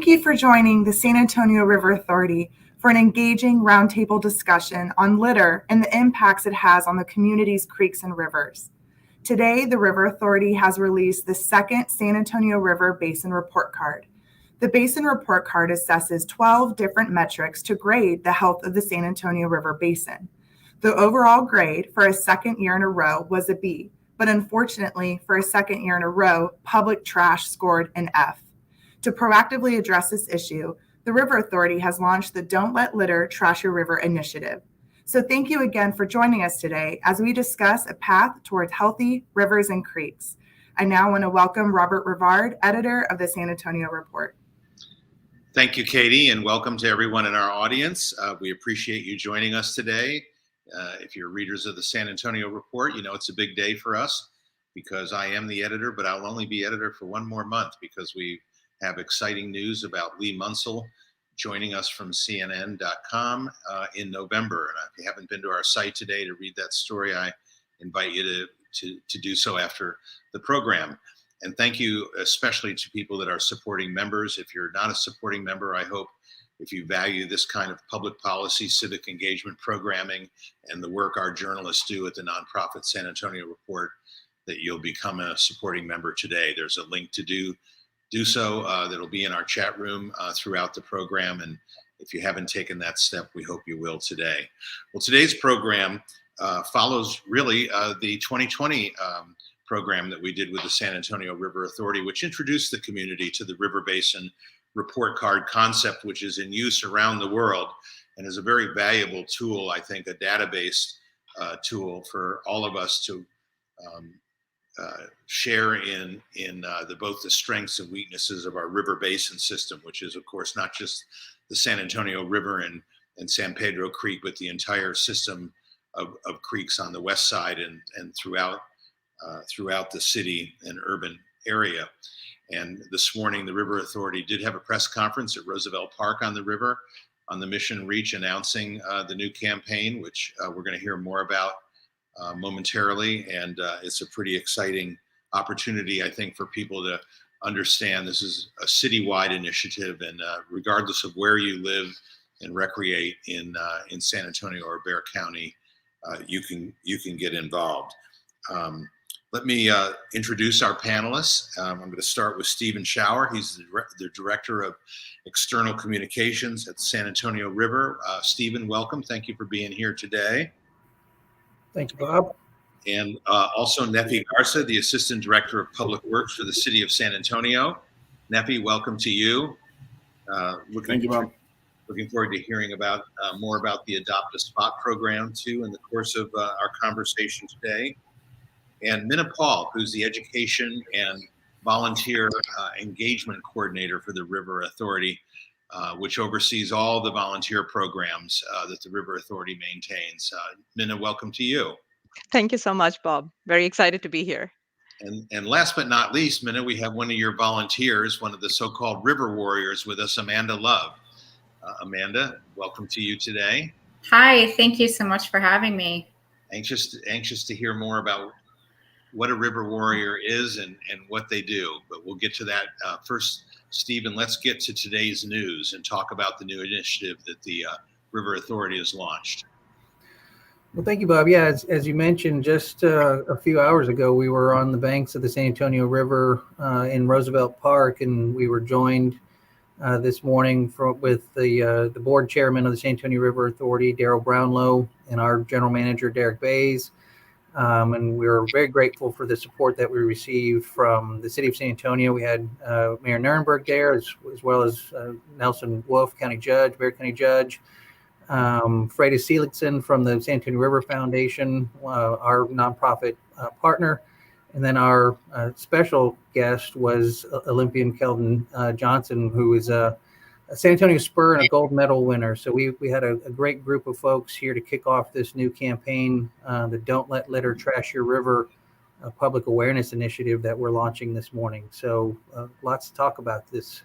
Thank you for joining the San Antonio River Authority for an engaging roundtable discussion on litter and the impacts it has on the community's creeks and rivers. Today, the River Authority has released the second San Antonio River Basin Report Card. The Basin Report Card assesses 12 different metrics to grade the health of the San Antonio River Basin. The overall grade for a second year in a row was a B, but unfortunately, for a second year in a row, public trash scored an F. To proactively address this issue, the River Authority has launched the Don't Let Litter Trash Your River initiative. So thank you again for joining us today as we discuss a path towards healthy rivers and creeks. I now want to welcome Robert Rivard, editor of the San Antonio Report. Thank you, Katie, and welcome to everyone in our audience. We appreciate you joining us today. If you're readers of the San Antonio Report, you know it's a big day for us because I am the editor, but I'll only be editor for one more month because we have exciting news about Lee Munsell joining us from CNN.com in November. And if you haven't been to our site today to read that story, I invite you to do so after the program. And thank you especially to people that are supporting members. If you're not a supporting member, I hope if you value this kind of public policy, civic engagement programming, and the work our journalists do at the nonprofit San Antonio Report, that you'll become a supporting member today. There's a link to do so that'll be in our chat room throughout the program. And if you haven't taken that step, we hope you will today. Well, today's program follows really the 2020 program that we did with the San Antonio River Authority, which introduced the community to the River Basin Report Card concept, which is in use around the world and is a very valuable tool, I think, a database tool for all of us to share in both the strengths and weaknesses of our river basin system, which is, of course, not just the San Antonio River and San Pedro Creek, but the entire system of creeks on the west side and throughout the city and urban area. And this morning, the River Authority did have a press conference at Roosevelt Park on the river on the Mission Reach announcing the new campaign, which we're going to hear more about momentarily. And it's a pretty exciting opportunity, I think, for people to understand this is a citywide initiative. And regardless of where you live and recreate in San Antonio or Bexar County, you can get involved. Let me introduce our panelists. I'm going to start with Stephen Schauer. He's the Director of External Communications at San Antonio River. Stephen, welcome. Thank you for being here today. Thank you, Bob. And also Nefi Garza, the Assistant Director of Public Works for the City of San Antonio. Nefi, welcome to you. Thank you, Bob. Looking forward to hearing about more about the Adopt a Spot program, too, in the course of our conversation today. And Minna, who's the Education and Volunteer Engagement Coordinator for the River Authority, which oversees all the volunteer programs that the River Authority maintains. Minna, welcome to you. Thank you so much, Bob. Very excited to be here. And last but not least, Minna, we have one of your volunteers, one of the so-called river warriors with us, Amanda Love. Amanda, welcome to you today. Hi, thank you so much for having me. Anxious to hear more about what a river warrior is and what they do, but we'll get to that. First, Stephen, let's get to today's news and talk about the new initiative that the River Authority has launched. Well, thank you, Bob. Yeah, as you mentioned, just a few hours ago, we were on the banks of the San Antonio River in Roosevelt Park, and we were joined this morning with the board chairman of the San Antonio River Authority, Daryl Brownlow, and our general manager, Derek Bays. And we were very grateful for the support that we received from the city of San Antonio. We had Mayor Nirenberg there, as well as Nelson Wolf, County Judge, Bexar County Judge, Freda Seligson from the San Antonio River Foundation, our nonprofit partner. And then our special guest was Olympian Kelvin Johnson, who is a San Antonio Spur and a gold medal winner. So we had a great group of folks here to kick off this new campaign, the Don't Let Litter Trash Your River public awareness initiative that we're launching this morning. So lots to talk about this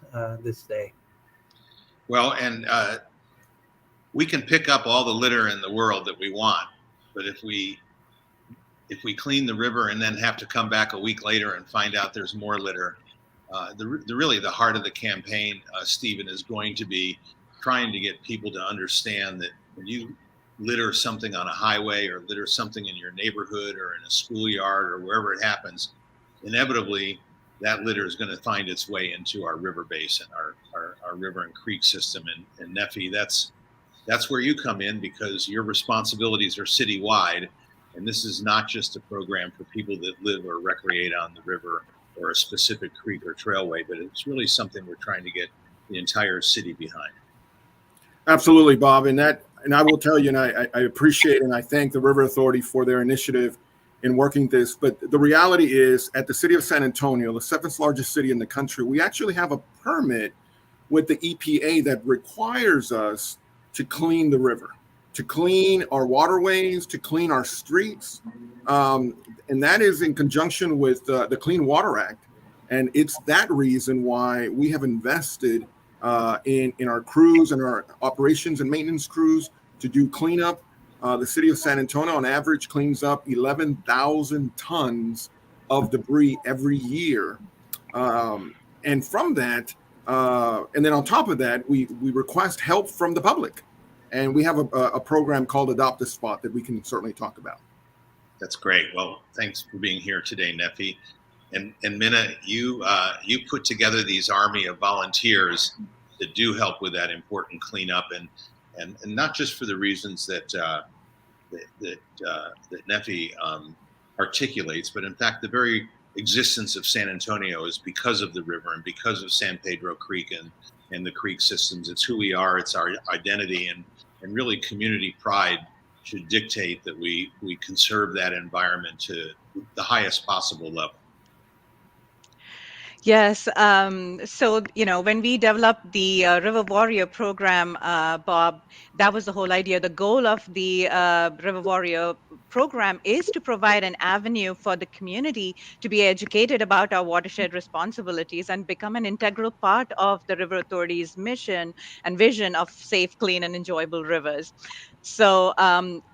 day. Well, and we can pick up all the litter in the world that we want, but if we clean the river and then have to come back a week later and find out there's more litter, really the heart of the campaign, Stephen, is going to be trying to get people to understand that when you litter something on a highway or litter something in your neighborhood or in a schoolyard or wherever it happens, inevitably that litter is going to find its way into our river basin, our river and creek system. And Nefi, that's where you come in, because your responsibilities are citywide. And this is not just a program for people that live or recreate on the river or a specific creek or trailway, but it's really something we're trying to get the entire city behind. Absolutely, Bob. And I will tell you, and I appreciate and I thank the River Authority for their initiative in working this. But the reality is, at the city of San Antonio, the 7th largest city in the country, we actually have a permit with the EPA that requires us to clean the river, to clean our waterways, to clean our streets. And that is in conjunction with the Clean Water Act. And it's that reason why we have invested in our crews and our operations and maintenance crews to do cleanup. The city of San Antonio, on average, cleans up 11,000 tons of debris every year. And from that, and then on top of that, we request help from the public. And we have a program called Adopt a Spot that we can certainly talk about. That's great. Well, thanks for being here today, Nefi. And Minna, you put together these army of volunteers that do help with that important cleanup, and not just for the reasons that Nefi articulates, but in fact, the very existence of San Antonio is because of the river and because of San Pedro Creek and the creek systems. It's who we are. It's our identity, and really community pride should dictate that we conserve that environment to the highest possible level. Yes. So, when we developed the River Warrior program, Bob, that was the whole idea. The goal of the River Warrior program is to provide an avenue for the community to be educated about our watershed responsibilities and become an integral part of the River Authority's mission and vision of safe, clean, and enjoyable rivers. So,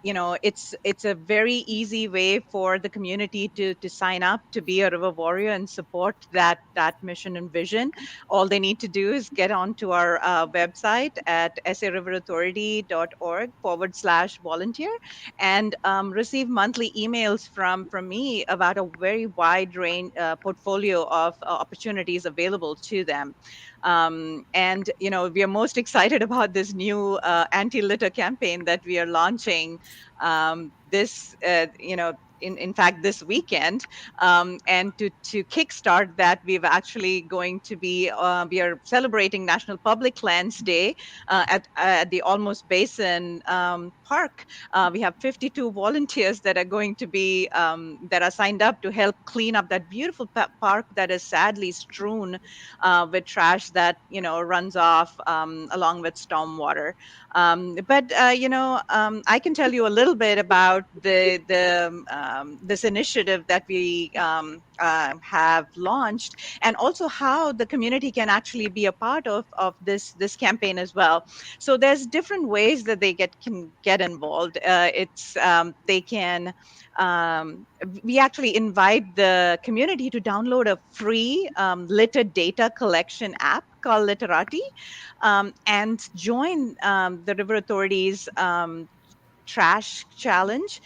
it's a very easy way for the community to sign up to be a River Warrior and support that mission and vision. All they need to do is get onto our website at sariverauthority.org/volunteer and receive monthly emails from me about a very wide range portfolio of opportunities available to them. And we are most excited about this new anti-litter campaign that we are launching this in fact this weekend, and to kickstart that, we've actually going to be we are celebrating National Public Lands Day at the Almost Basin Park. We have 52 volunteers that are going to be that are signed up to help clean up that beautiful park that is sadly strewn with trash that runs off along with stormwater. But I can tell you a little bit about this initiative that we have launched, and also how the community can actually be a part of this campaign as well. So there's different ways that they can get involved. They can we actually invite the community to download a free litter data collection app called Literati, and join the River Authority's trash challenge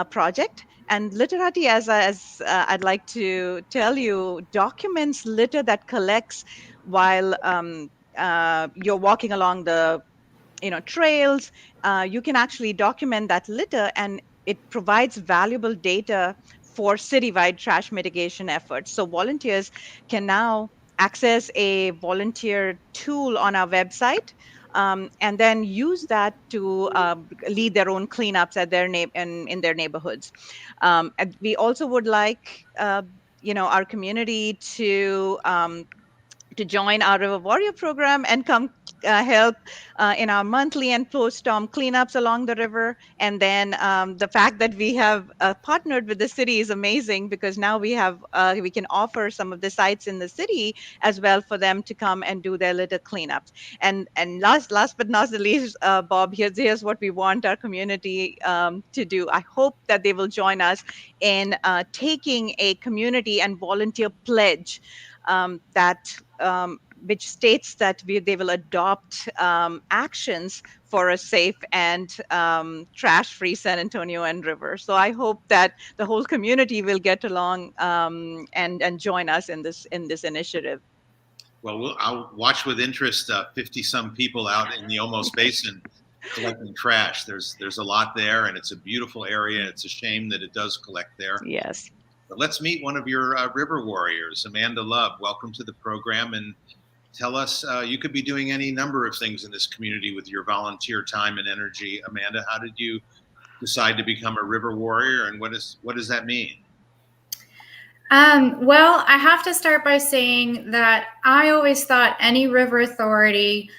project. And Literati, as I'd like to tell you, documents litter that collects while you're walking along the trails. You can actually document that litter, and it provides valuable data for citywide trash mitigation efforts. So volunteers can now access a volunteer tool on our website, and then use that to lead their own cleanups at in their neighborhoods. And we also would like our community to join our River Warrior program and come help in our monthly and post-storm cleanups along the river. And then the fact that we have partnered with the city is amazing, because now we can offer some of the sites in the city as well for them to come and do their little cleanups. And last but not the least, Bob, here's what we want our community to do. I hope that they will join us in taking a community and volunteer pledge which states that they will adopt actions for a safe and trash-free San Antonio and river. So I hope that the whole community will get along and join us in this initiative. Well, I'll watch with interest 50-some people out in the Almost Basin collecting trash. There's a lot there, and it's a beautiful area. It's a shame that it does collect there. Yes. But let's meet one of your river warriors, Amanda Love. Welcome to the program, and tell us, you could be doing any number of things in this community with your volunteer time and energy. Amanda, how did you decide to become a river warrior, and what does that mean? Well, I have to start by saying that I always thought any river authority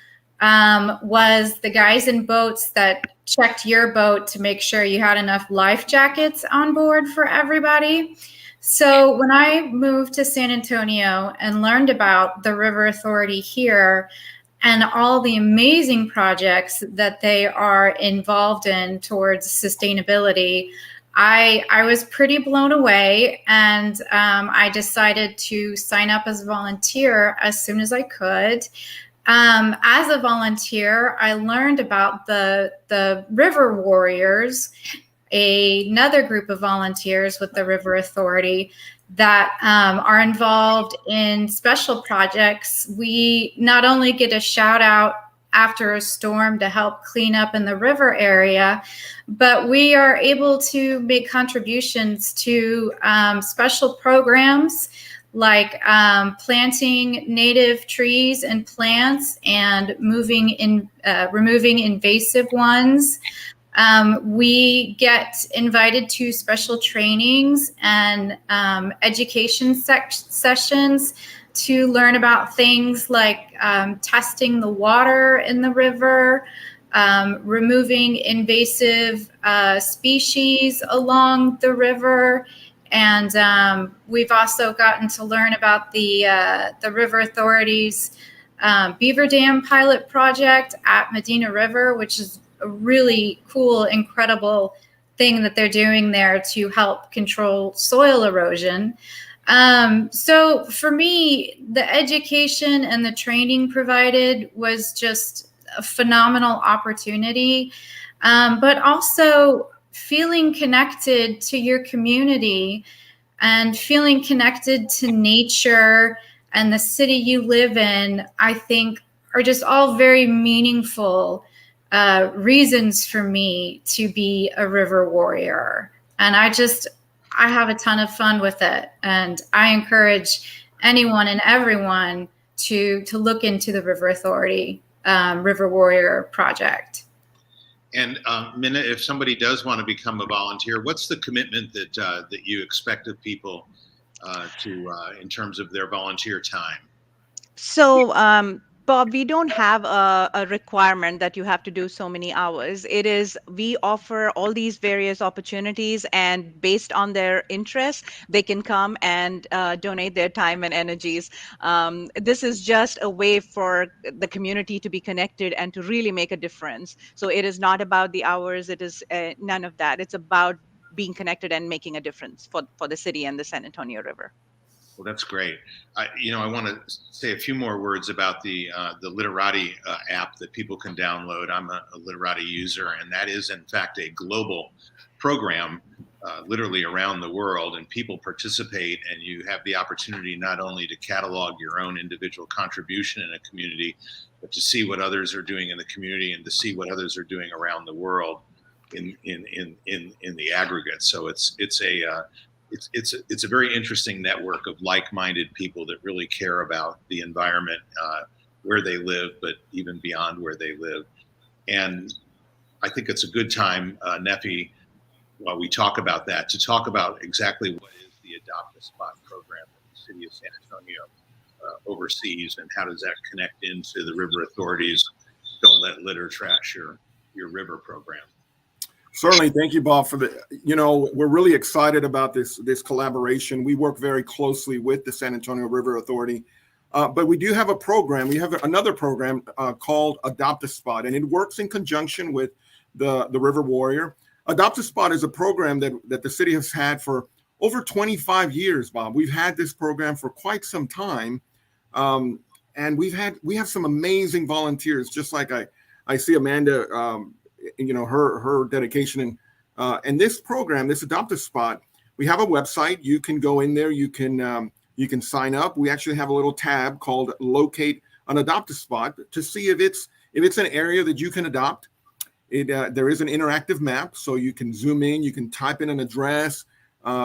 was the guys in boats that checked your boat to make sure you had enough life jackets on board for everybody. So when I moved to San Antonio and learned about the River Authority here and all the amazing projects that they are involved in towards sustainability, I was pretty blown away, and I decided to sign up as a volunteer as soon as I could. As a volunteer, I learned about the River Warriors, another group of volunteers with the River Authority that are involved in special projects. We not only get a shout out after a storm to help clean up in the river area, but we are able to make contributions to special programs like planting native trees and plants and removing invasive ones. We get invited to special trainings and education sessions to learn about things like testing the water in the river, removing invasive species along the river. And we've also gotten to learn about the River Authority's Beaver Dam pilot project at Medina River, which is a really cool, incredible thing that they're doing there to help control soil erosion. So for me, the education and the training provided was just a phenomenal opportunity, but also feeling connected to your community and feeling connected to nature and the city you live in, I think are just all very meaningful reasons for me to be a river warrior. And I have a ton of fun with it. And I encourage anyone and everyone to look into the River Authority River Warrior project. And Minna, if somebody does want to become a volunteer, what's the commitment that you expect of people in terms of their volunteer time? So, Bob, we don't have a requirement that you have to do so many hours. We offer all these various opportunities, and based on their interests, they can come and donate their time and energies. This is just a way for the community to be connected and to really make a difference. So it is not about the hours. It is none of that. It's about being connected and making a difference for the city and the San Antonio River. Well, that's great. I want to say a few more words about the Literati app that people can download. I'm a Literati user, and that is, in fact, a global program, literally around the world, and people participate, and you have the opportunity not only to catalog your own individual contribution in a community, but to see what others are doing in the community and to see what others are doing around the world in the aggregate. So it's a very interesting network of like-minded people that really care about the environment where they live, but even beyond where they live. And I think it's a good time, Nefi, while we talk about that, to talk about exactly what is the Adopt a Spot program in the city of San Antonio. overseas, and how does that connect into the River Authority's Don't Let Litter Trash Your River program? Certainly. Thank you, Bob, for we're really excited about this collaboration. We work very closely with the San Antonio River Authority, but we do have a program. We have another program called Adopt a Spot, and it works in conjunction with the River Warrior. Adopt a Spot is a program that the city has had for over 25 years, Bob. We've had this program for quite some time, and we have some amazing volunteers, just like I see Amanda, her dedication and this program, this Adopt a Spot. We have a website. You can go in there. You can sign up. We actually have a little tab called Locate an Adopt a Spot to see if it's an area that you can adopt. There is an interactive map, so you can zoom in. You can type in an address.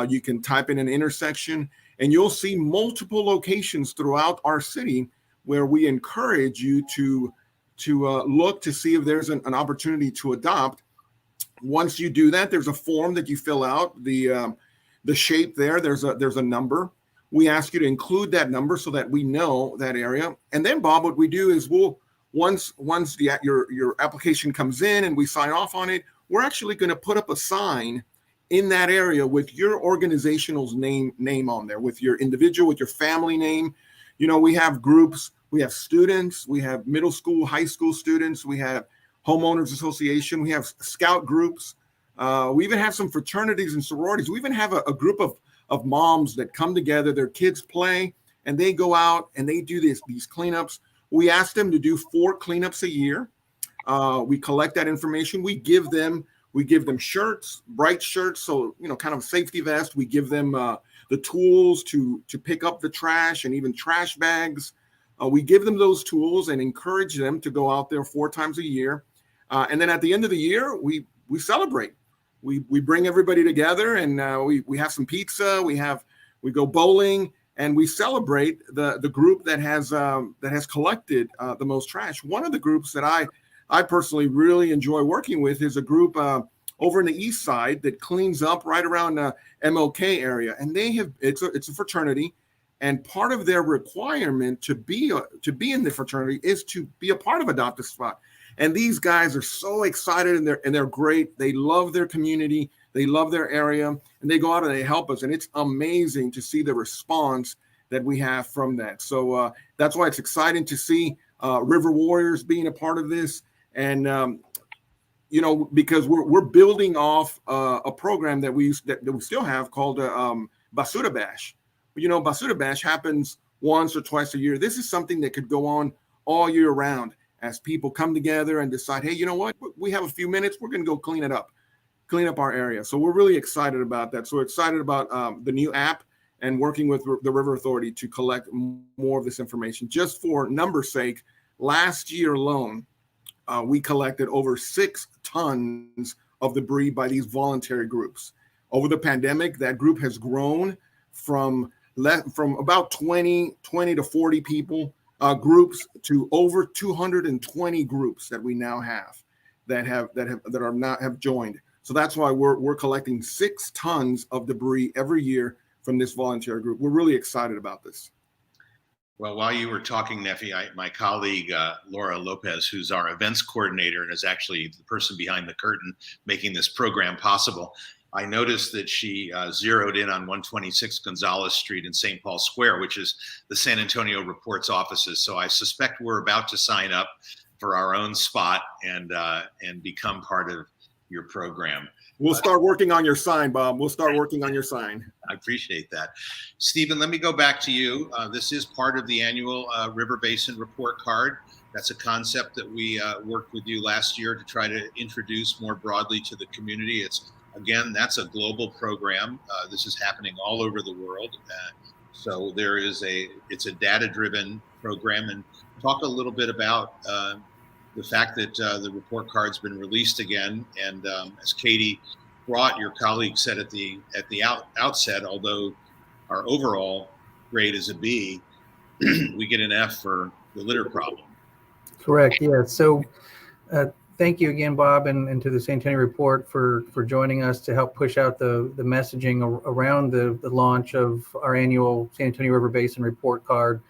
You can type in an intersection, and you'll see multiple locations throughout our city where we encourage you to look to see if there's an opportunity to adopt. Once you do that, there's a form that you fill out. The shape there's a number. We ask you to include that number so that we know that area. And then, Bob, what we do is once your application comes in and we sign off on it, we're actually going to put up a sign in that area with your organizational's name on there, with your individual, with your family name. We have groups, we have students, we have middle school, high school students, we have homeowners association, we have scout groups. We even have some fraternities and sororities. We even have a group of moms that come together, their kids play, and they go out and they do these cleanups. We ask them to do 4 cleanups a year. We collect that information. We give them shirts, bright shirts, so kind of a safety vest. We give them the tools to pick up the trash and even trash bags. We give them those tools and encourage them to go out there 4 times a year. And then at the end of the year, we celebrate. We bring everybody together, and we have some pizza. We go bowling, and we celebrate the group that has collected the most trash. One of the groups that I personally really enjoy working with is a group over in the east side that cleans up right around the MLK area, and it's a fraternity, and part of their requirement to be in the fraternity is to be a part of Adopt a Spot. And these guys are so excited, and they're great. They love their community, they love their area, and they go out and they help us, and it's amazing to see the response that we have from that. So that's why it's exciting to see River Warriors being a part of this. And because we're building off a program that we still have called Basura Bash. Basura Bash happens once or twice a year. This is something that could go on all year round as people come together and decide, hey, you know what? We have a few minutes. We're going to go clean up our area. So we're really excited about that. So we're excited about the new app and working with the River Authority to collect more of this information. Just for numbers' sake, last year alone, we collected over 6 tons of debris by these voluntary groups. Over the pandemic, that group has grown from about 20 to 40 people groups to over 220 groups that we now have that have joined. So that's why we're collecting 6 tons of debris every year from this volunteer group. We're really excited about this. Well, while you were talking, Nefi, my colleague, Laura Lopez, who's our events coordinator and is actually the person behind the curtain making this program possible, I noticed that she zeroed in on 126 Gonzalez Street in St. Paul Square, which is the San Antonio Report's offices. So I suspect we're about to sign up for our own spot and become part of your program. We'll start working on your sign, Bob. We'll start working on your sign. I appreciate that. Stephen, let me go back to you. This is part of the annual River Basin Report Card. That's a concept that we worked with you last year to try to introduce more broadly to the community. That's a global program. This is happening all over the world. So it's a data-driven program. And talk a little bit about the fact that the report card's been released again. And as Katie Brought, your colleague, said at the outset, although our overall grade is a B, we get an F for the litter problem. Correct. Yeah. So thank you again, Bob, and to the San Antonio Report for joining us to help push out the messaging around the launch of our annual San Antonio River Basin Report Card.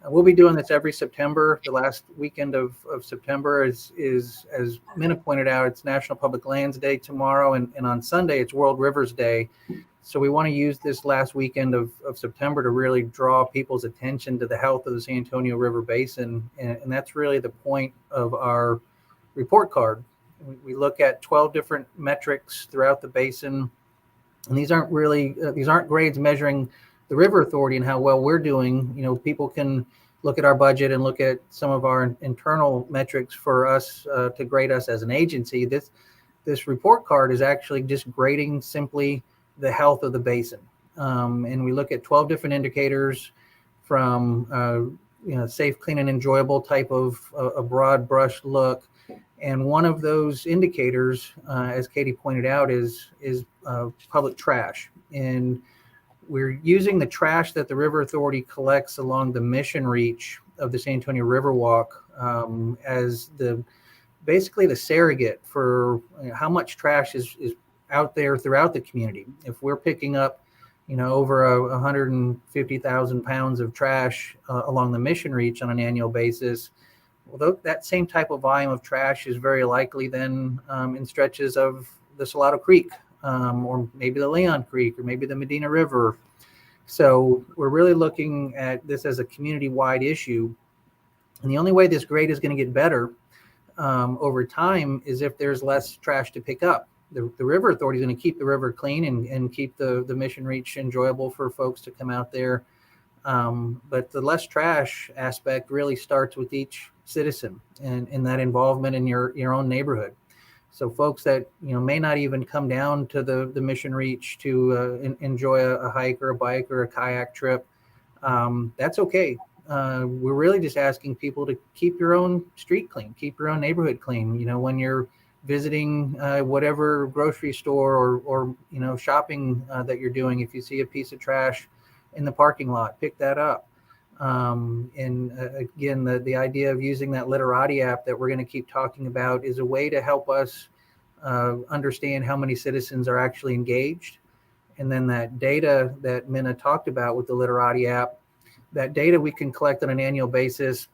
We'll be doing this every September. The last weekend of September is, as Minna pointed out, it's National Public Lands Day tomorrow, and on Sunday it's World Rivers Day. So we want to use this last weekend of September to really draw people's attention to the health of the San Antonio River Basin, and that's really the point of our report card. We look at 12 different metrics throughout the basin, and these aren't grades measuring the River Authority and how well we're doing. You know, people can look at our budget and look at some of our internal metrics for us to grade us as an agency. This report card is actually just grading simply the health of the basin. And we look at 12 different indicators from safe, clean, and enjoyable type of a broad brush look. And one of those indicators, as Katie pointed out, is public trash. And we're using the trash that the River Authority collects along the mission reach of the San Antonio River Walk as basically the surrogate for how much trash is out there throughout the community. If we're picking up, over 150,000 pounds of trash along the mission reach on an annual basis, well, that same type of volume of trash is very likely then in stretches of the Salado Creek, or maybe the Leon Creek, or maybe the Medina River. So we're really looking at this as a community-wide issue. And the only way this grade is going to get better over time is if there's less trash to pick up. The River Authority is going to keep the river clean and keep the mission reach enjoyable for folks to come out there. But the less trash aspect really starts with each citizen and that involvement in your own neighborhood. So folks that may not even come down to the mission reach to enjoy a hike or a bike or a kayak trip, that's okay. We're really just asking people to keep your own street clean, keep your own neighborhood clean. When you're visiting whatever grocery store or shopping that you're doing, if you see a piece of trash in the parking lot, pick that up. And again, the idea of using that Literati app that we're going to keep talking about is a way to help us understand how many citizens are actually engaged. And then that data that Minna talked about with the Literati app, that data we can collect on an annual basis,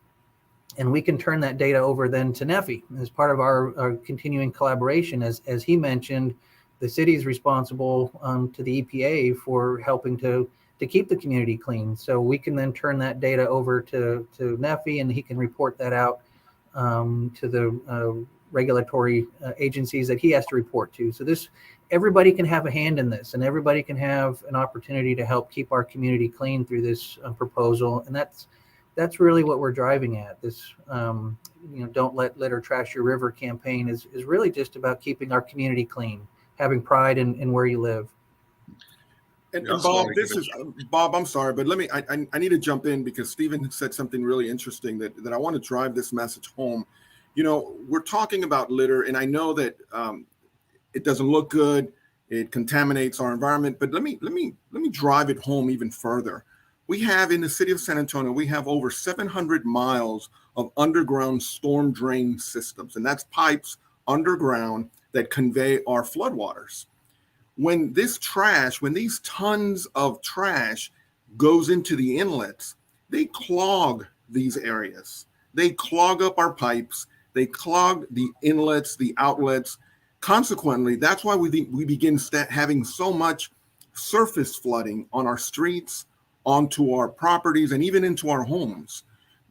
and we can turn that data over then to Nefi as part of our continuing collaboration. As he mentioned, the city is responsible to the EPA for helping to keep the community clean. So we can then turn that data over to Nefi, and he can report that out to the regulatory agencies that he has to report to. So everybody can have a hand in this, and everybody can have an opportunity to help keep our community clean through this proposal. And that's really what we're driving at. This Don't Let Litter Trash Your River campaign is really just about keeping our community clean, having pride in where you live. And Bob, I'm sorry, but I need to jump in because Stephen said something really interesting that I want to drive this message home. We're talking about litter, and I know that it doesn't look good. It contaminates our environment, but let me drive it home even further. We have in the city of San Antonio, we have over 700 miles of underground storm drain systems, and that's pipes underground that convey our floodwaters. When these tons of trash goes into the inlets, they clog these areas. They clog up our pipes. They clog the inlets, the outlets. Consequently, that's why we begin having so much surface flooding on our streets, onto our properties, and even into our homes.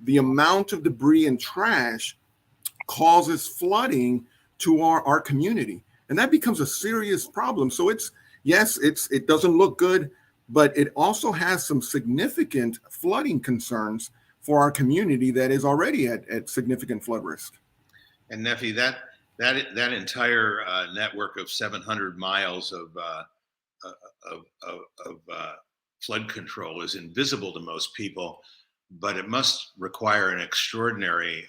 The amount of debris and trash causes flooding to our community. And that becomes a serious problem. So it doesn't look good, but it also has some significant flooding concerns for our community that is already at significant flood risk. And Nefi, that entire network of 700 miles of flood control is invisible to most people, but it must require an extraordinary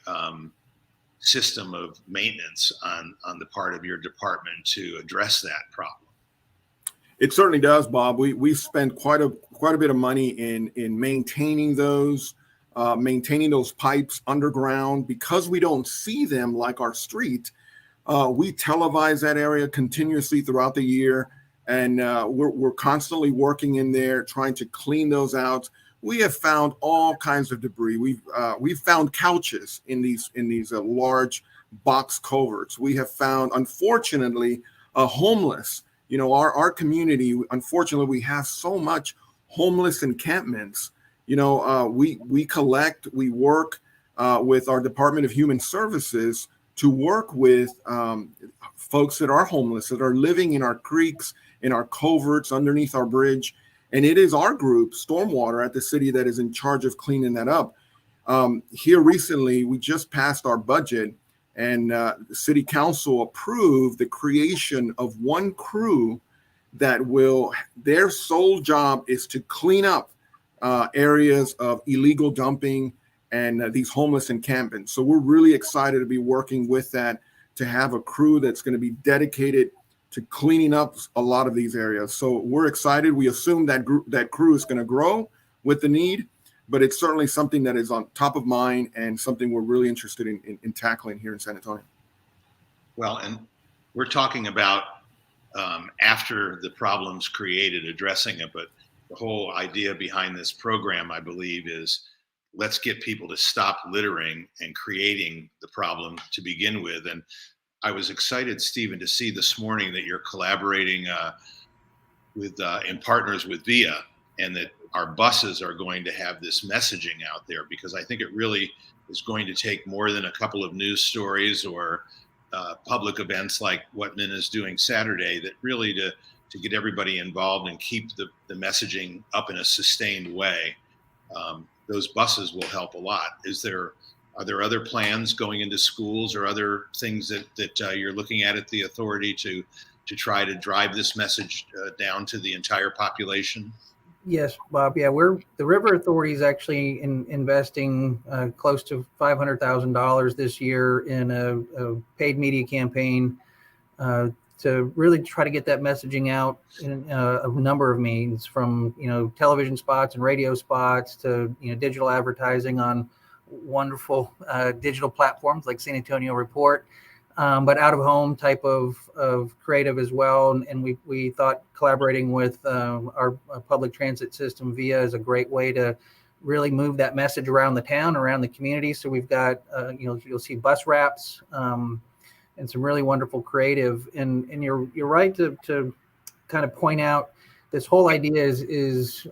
system of maintenance on the part of your department to address that problem. It certainly does, Bob. We spend quite a bit of money in maintaining those pipes underground because we don't see them like our street. We televise that area continuously throughout the year, and we're constantly working in there trying to clean those out. we have found all kinds of debris. We've found couches in these large box culverts. We have found, unfortunately, homeless. You know, our community, unfortunately, we have so much homeless encampments. You know, we collect, we work with our Department of Human Services to work with folks that are homeless, that are living in our creeks, in our culverts, underneath our bridge. And it is our group, Stormwater, at the city that is in charge of cleaning that up. Here recently, we just passed our budget, and the city council approved the creation of one crew that their sole job is to clean up areas of illegal dumping and these homeless encampments. So we're really excited to be working with that, to have a crew that's going to be dedicated to cleaning up a lot of these areas. So we're excited. We assume that crew is going to grow with the need, but it's certainly something that is on top of mind and something we're really interested in tackling here in San Antonio. Well, and we're talking about after the problem's created, addressing it, but the whole idea behind this program, I believe, is let's get people to stop littering and creating the problem to begin with. And I was excited, Stephen, to see this morning that you're collaborating in partners with VIA, and that our buses are going to have this messaging out there, because I think it really is going to take more than a couple of news stories or public events like what Minna is doing Saturday, that really to get everybody involved and keep the messaging up in a sustained way. Those buses will help a lot. Are there other plans going into schools or other things that you're looking at the authority to try to drive this message down to the entire population? Yes, Bob. Yeah, the River Authority is actually investing close to $500,000 this year in a paid media campaign to really try to get that messaging out in a number of means, from television spots and radio spots to digital advertising on wonderful digital platforms like San Antonio Report, but out of home type of creative as well. And we thought collaborating with our public transit system VIA is a great way to really move that message around the town, around the community. So we've got you'll see bus wraps and some really wonderful creative. And you're right to kind of point out this whole idea is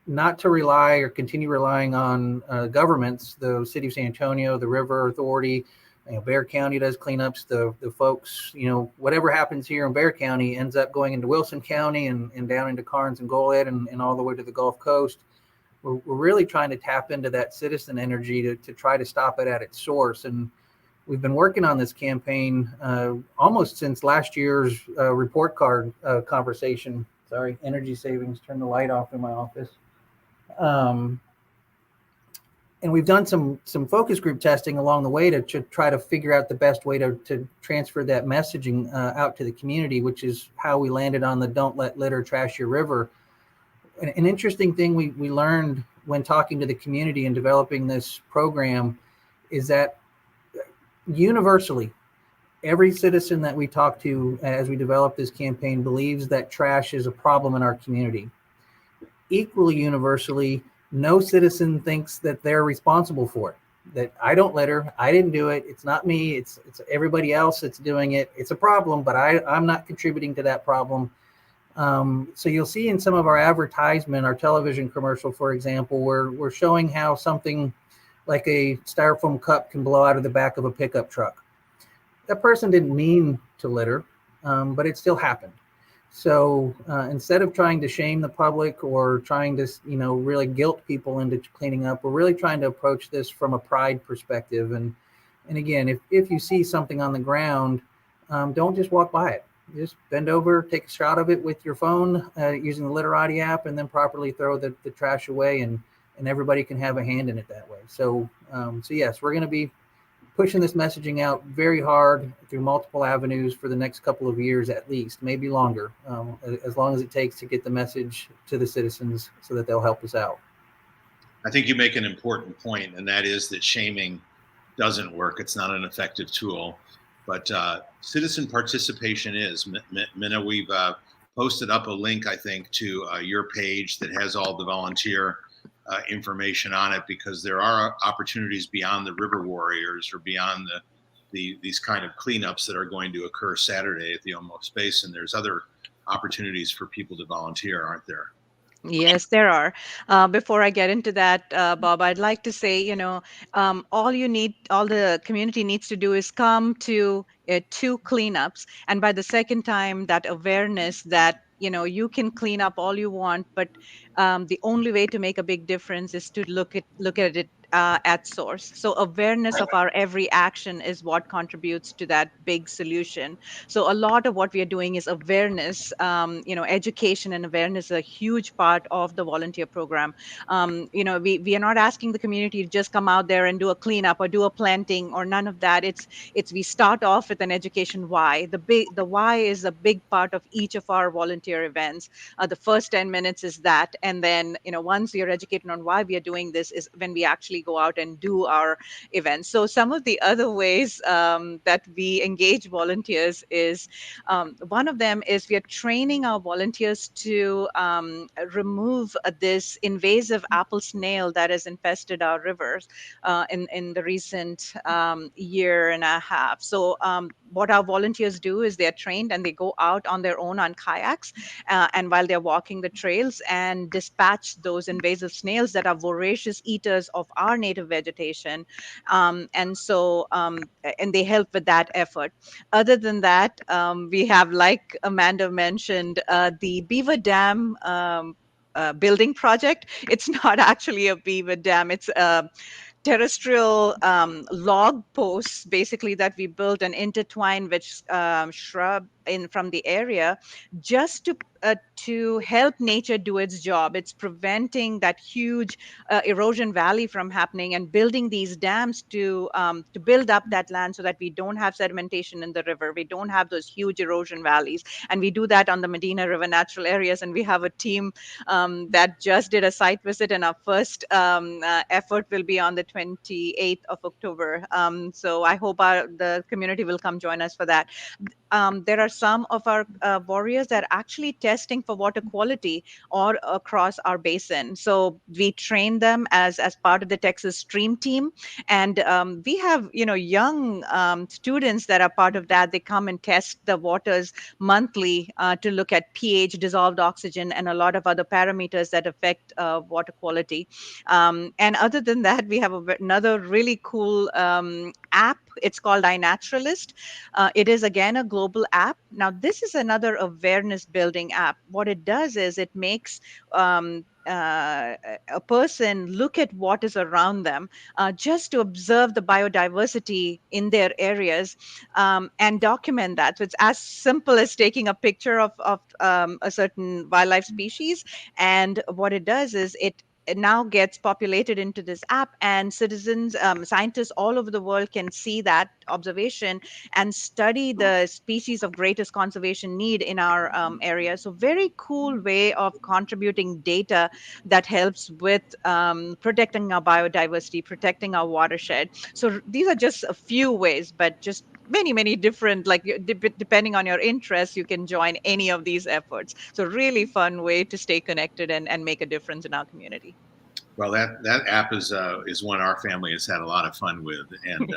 not to rely or continue relying on governments, the city of San Antonio, the River Authority. Bexar County does cleanups. The folks, whatever happens here in Bexar County ends up going into Wilson County and down into Karnes and Goliad and all the way to the Gulf Coast. We're really trying to tap into that citizen energy to try to stop it at its source. And we've been working on this campaign almost since last year's report card conversation. Sorry, energy savings. Turn the light off in my office. And we've done some focus group testing along the way to try to figure out the best way to transfer that messaging out to the community, which is how we landed on the "Don't Let Litter Trash Your River." An interesting thing we learned when talking to the community and developing this program is that universally, every citizen that we talk to as we develop this campaign believes that trash is a problem in our community. Equally universally, no citizen thinks that they're responsible for it. That I don't litter, I didn't do it, it's not me, it's everybody else that's doing it. It's a problem, but I'm not contributing to that problem. So you'll see in some of our advertisement, our television commercial, for example, we're showing how something like a styrofoam cup can blow out of the back of a pickup truck. That person didn't mean to litter, but it still happened. So instead of trying to shame the public or trying to, really guilt people into cleaning up, we're really trying to approach this from a pride perspective. And again, if you see something on the ground, don't just walk by it. Just bend over, take a shot of it with your phone using the Literati app, and then properly throw the trash away, and everybody can have a hand in it that way. So yes, we're going to be pushing this messaging out very hard through multiple avenues for the next couple of years at least, maybe longer, as long as it takes to get the message to the citizens so that they'll help us out. I think you make an important point, and that is that shaming doesn't work. It's not an effective tool, but citizen participation is. Minna, we've posted up a link, I think, to your page that has all the volunteer information on it, because there are opportunities beyond the river warriors or beyond these kind of cleanups that are going to occur Saturday at the Olmos Basin. There's other opportunities for people to volunteer, aren't there? Yes, there are. Before I get into that, Bob, I'd like to say, all the community needs to do is come to 2 cleanups. And by the second time, that awareness that, you can clean up all you want, but the only way to make a big difference is to look at it at source. So awareness of our every action is what contributes to that big solution. So a lot of what we are doing is awareness. Education and awareness is a huge part of the volunteer program. We are not asking the community to just come out there and do a cleanup or do a planting or none of that. It's we start off with an education why. The why is a big part of each of our volunteer events. The first 10 minutes is that, and then once we are educated on why we are doing this is when we actually go out and do our events. So some of the other ways that we engage volunteers is one of them is we are training our volunteers to remove this invasive apple snail that has infested our rivers in the recent year and a half. So what our volunteers do is they're trained and they go out on their own on kayaks, and while they're walking the trails, and dispatch those invasive snails that are voracious eaters of our native vegetation. And they help with that effort. Other than that, we have, like Amanda mentioned, the beaver dam building project. It's not actually a beaver dam. It's terrestrial log posts, basically, that we built and intertwined with shrub in from the area, just to help nature do its job. It's preventing that huge erosion valley from happening, and building these dams to build up that land so that we don't have sedimentation in the river. We don't have those huge erosion valleys, and we do that on the Medina River natural areas. And we have a team that just did a site visit, and our first effort will be on the 28th of October. So I hope the community will come join us for that. There are some of our warriors that are actually testing for water quality or across our basin. So we train them as part of the Texas Stream team, and we have young students that are part of that. They come and test the waters monthly to look at pH, dissolved oxygen, and a lot of other parameters that affect water quality. And other than that, we have another really cool app. It's called iNaturalist. It is, again, a global app. Now, this is another awareness building app. What it does is it makes a person look at what is around them, just to observe the biodiversity in their areas, and document that. So it's as simple as taking a picture of a certain wildlife species. And what it does is it now gets populated into this app, and citizens, scientists all over the world can see that observation and study the species of greatest conservation need in our area. So very cool way of contributing data that helps with protecting our biodiversity, protecting our watershed. So these are just a few ways, but just many different, like depending on your interests, you can join any of these efforts. So really fun way to stay connected and make a difference in our community. Well, that app is one our family has had a lot of fun with, and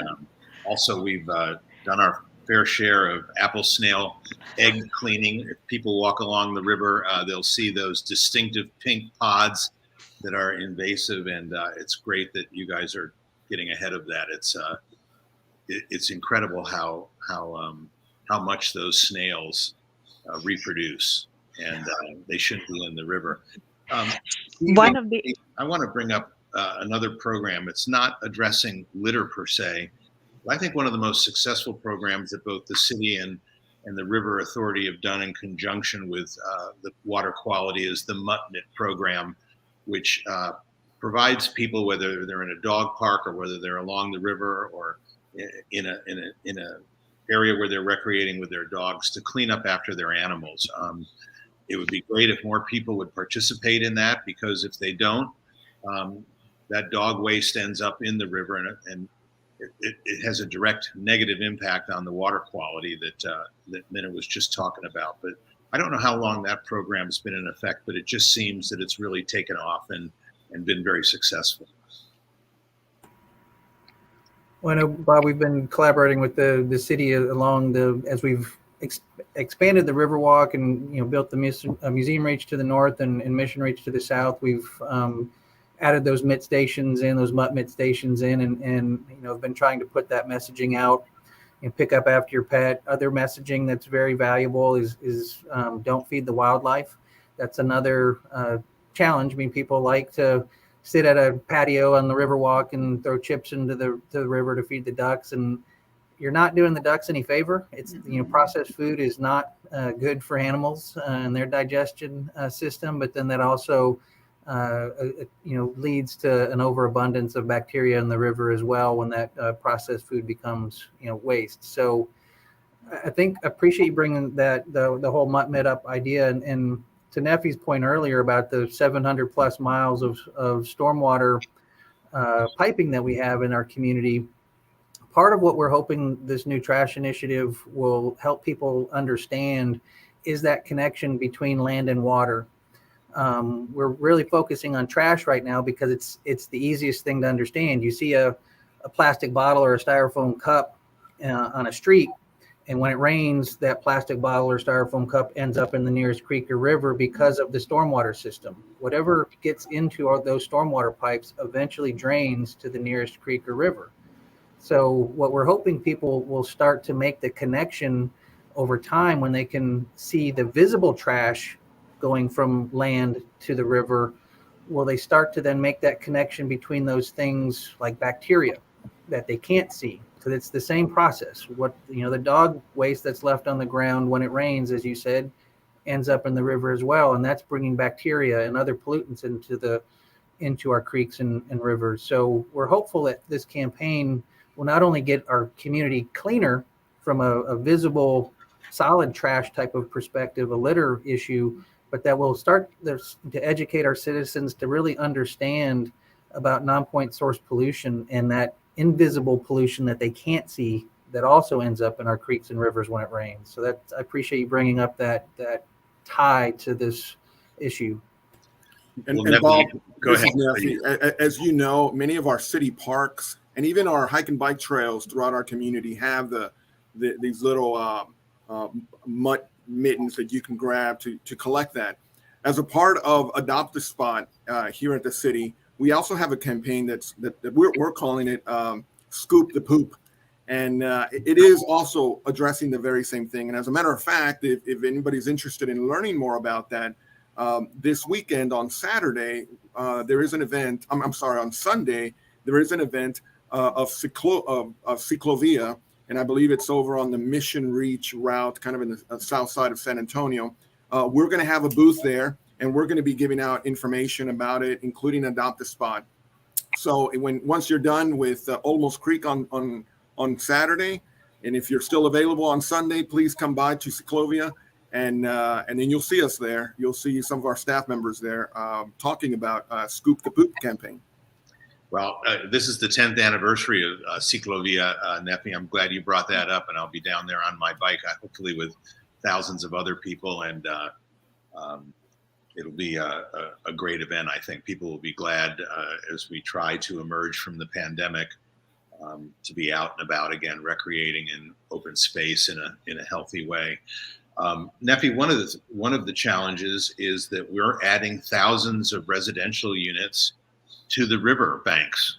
also we've done our fair share of apple snail egg cleaning. If people walk along the river, they'll see those distinctive pink pods that are invasive, and it's great that you guys are getting ahead of that. It's incredible how much those snails reproduce, and they shouldn't be in the river. I want to bring up another program. It's not addressing litter per se. I think one of the most successful programs that both the city and the River Authority have done in conjunction with the water quality is the Mutt-Knit program, which provides people, whether they're in a dog park or whether they're along the river or in a area where they're recreating with their dogs, to clean up after their animals. It would be great if more people would participate in that, because if they don't, that dog waste ends up in the river, and it has a direct negative impact on the water quality that Minna was just talking about. But I don't know how long that program's been in effect, but it just seems that it's really taken off, and and been very successful. Well, I know, Bob, we've been collaborating with the city as we've expanded the Riverwalk and built the museum reach to the north and Mission Reach to the south. We've added those MIT stations in, those MIT stations in, and have been trying to put that messaging out. Pick up after your pet. Other messaging that's very valuable is don't feed the wildlife. That's another challenge. I mean, people like to sit at a patio on the Riverwalk and throw chips into the river to feed the ducks, and you're not doing the ducks any favor. It's processed food is not good for animals and their digestion system, but then that also leads to an overabundance of bacteria in the river as well when that processed food becomes waste. So I appreciate you bringing that the whole mutt up idea, and to Nefi's point earlier about the 700 plus miles of stormwater piping that we have in our community. Part of what we're hoping this new trash initiative will help people understand is that connection between land and water. We're really focusing on trash right now because it's the easiest thing to understand. You see a plastic bottle or a styrofoam cup on a street, and when it rains, that plastic bottle or styrofoam cup ends up in the nearest creek or river because of the stormwater system. Whatever gets into those stormwater pipes eventually drains to the nearest creek or river. So what we're hoping people will start to make the connection over time when they can see the visible trash going from land to the river, will they start to then make that connection between those things like bacteria that they can't see? Because it's the same process. What the dog waste that's left on the ground when it rains, as you said, ends up in the river as well, and that's bringing bacteria and other pollutants into our creeks and rivers. So we're hopeful that this campaign will not only get our community cleaner from a visible, solid trash type of perspective, a litter issue, but that will start to educate our citizens to really understand about non-point source pollution and that invisible pollution that they can't see that also ends up in our creeks and rivers when it rains. So I appreciate you bringing up that tie to this issue. And Well, Bob, go ahead. Nefi, as you know, many of our city parks and even our hike and bike trails throughout our community have these little mud mittens that you can grab to collect that. As a part of Adopt a Spot here at the city, we also have a campaign that we're calling it Scoop the Poop. And it is also addressing the very same thing. And as a matter of fact, if anybody's interested in learning more about that, this weekend on Saturday, there is an event. On Sunday, there is an event of Ciclovia, and I believe it's over on the Mission Reach route, kind of in the south side of San Antonio. We're going to have a booth there, and we're going to be giving out information about it, including Adopt a Spot. So once you're done with Olmos Creek on Saturday, and if you're still available on Sunday, please come by to Ciclovia, and then you'll see us there. You'll see some of our staff members there talking about Scoop the Poop campaign. Well, this is the 10th anniversary of Ciclovia, Nefi. I'm glad you brought that up, and I'll be down there on my bike, hopefully with thousands of other people, and it'll be a great event. I think people will be glad as we try to emerge from the pandemic to be out and about again, recreating in open space in a healthy way. Nefi, one of the challenges is that we're adding thousands of residential units to the river banks.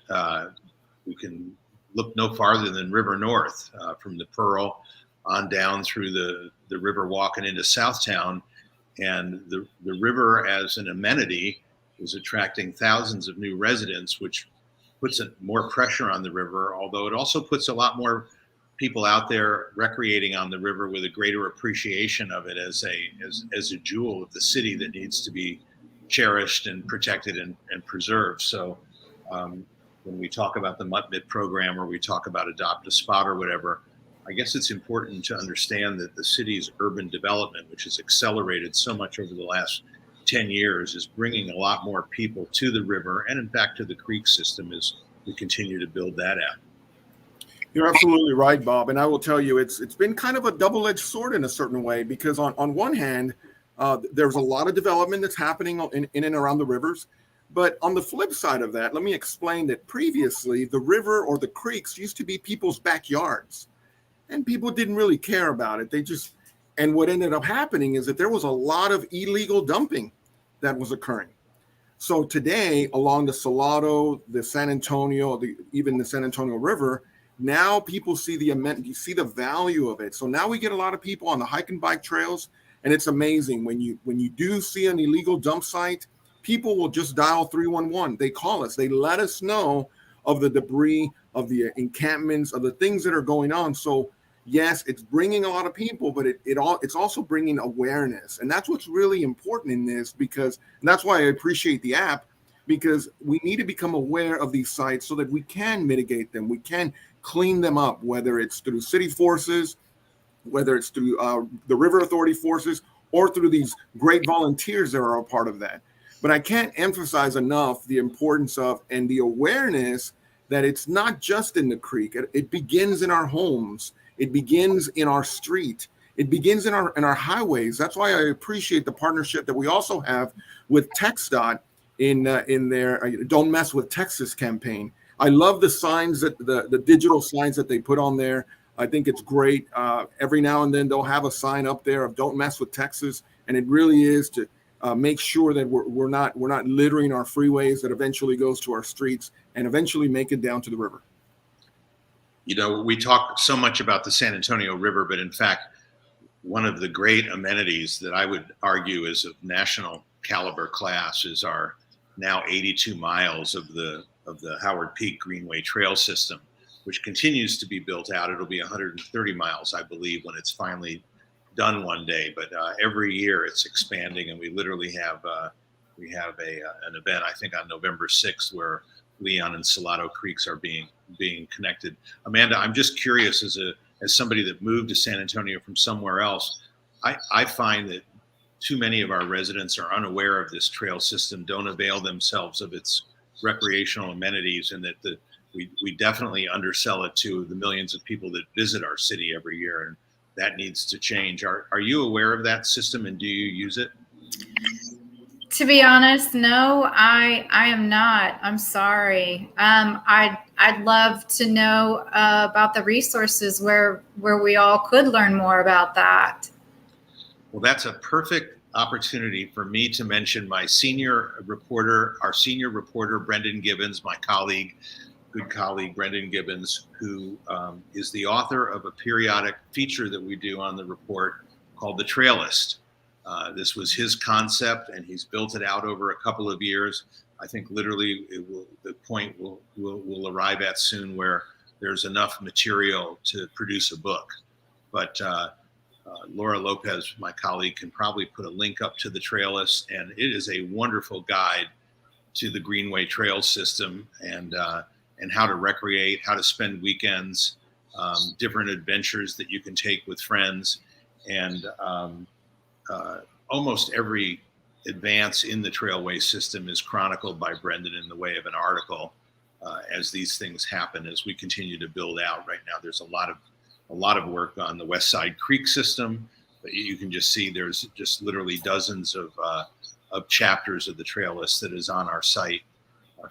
We can look no farther than River North, from the Pearl on down through the river walking into Southtown. And the river as an amenity is attracting thousands of new residents, which puts more pressure on the river, although it also puts a lot more people out there recreating on the river with a greater appreciation of it as a jewel of the city that needs to be cherished and protected and preserved. So when we talk about the Mutt-Mitt program, or we talk about Adopt a Spot or whatever, I guess it's important to understand that the city's urban development, which has accelerated so much over the last 10 years, is bringing a lot more people to the river and in fact to the creek system as we continue to build that out. You're absolutely right, Bob. And I will tell you, it's been kind of a double-edged sword in a certain way, because on one hand, there's a lot of development that's happening in and around the rivers. But on the flip side of that, let me explain that previously the river or the creeks used to be people's backyards, and people didn't really care about it. And what ended up happening is that there was a lot of illegal dumping that was occurring. So today, along the Salado, the San Antonio, even the San Antonio River, now people see the value of it. So now we get a lot of people on the hike and bike trails, and it's amazing when you do see an illegal dump site, people will just dial 311. They call us. They let us know of the debris, of the encampments, of the things that are going on. So yes, it's bringing a lot of people, but it's also bringing awareness. And that's what's really important in this, because that's why I appreciate the app, because we need to become aware of these sites so that we can mitigate them. We can clean them up, whether it's through city forces, whether it's through the River Authority forces, or through these great volunteers that are a part of that. But I can't emphasize enough the importance of and the awareness that it's not just in the creek. It begins in our homes. It begins in our street. It begins in our highways. That's why I appreciate the partnership that we also have with TxDOT in their Don't Mess with Texas campaign. I love the signs that the digital signs that they put on there. I think it's great. Every now and then they'll have a sign up there of Don't Mess with Texas, and it really is to make sure that we're not littering our freeways that eventually goes to our streets and eventually make it down to the river. You know, we talk so much about the San Antonio River, but in fact, one of the great amenities that I would argue is of national caliber class is our now 82 miles of the Howard Peak Greenway Trail System, which continues to be built out. It'll be 130 miles, I believe, when it's finally done one day. But every year it's expanding, and we literally have an event, I think, on November 6th, where Leon and Salado Creeks are being connected. Amanda, I'm just curious, as somebody that moved to San Antonio from somewhere else, I find that too many of our residents are unaware of this trail system, don't avail themselves of its recreational amenities, and that we definitely undersell it to the millions of people that visit our city every year, and that needs to change. Are you aware of that system, and do you use it? To be honest, no, I am not. I'm sorry. I'd love to know about the resources where we all could learn more about that. Well, that's a perfect opportunity for me to mention my senior reporter, Brendan Gibbons, my good colleague, Brendan Gibbons, who is the author of a periodic feature that we do on the report called The Trailist. This was his concept, and he's built it out over a couple of years. I think literally the point will arrive at soon where there's enough material to produce a book. But Laura Lopez, my colleague, can probably put a link up to the Trailist, and it is a wonderful guide to the Greenway Trail System and how to recreate, how to spend weekends, different adventures that you can take with friends, and almost every advance in the trailway system is chronicled by Brendan in the way of an article as these things happen, as we continue to build out. Right now, there's a lot of work on the West Side Creek system, but you can just see there's just literally dozens of chapters of the Trailist that is on our site,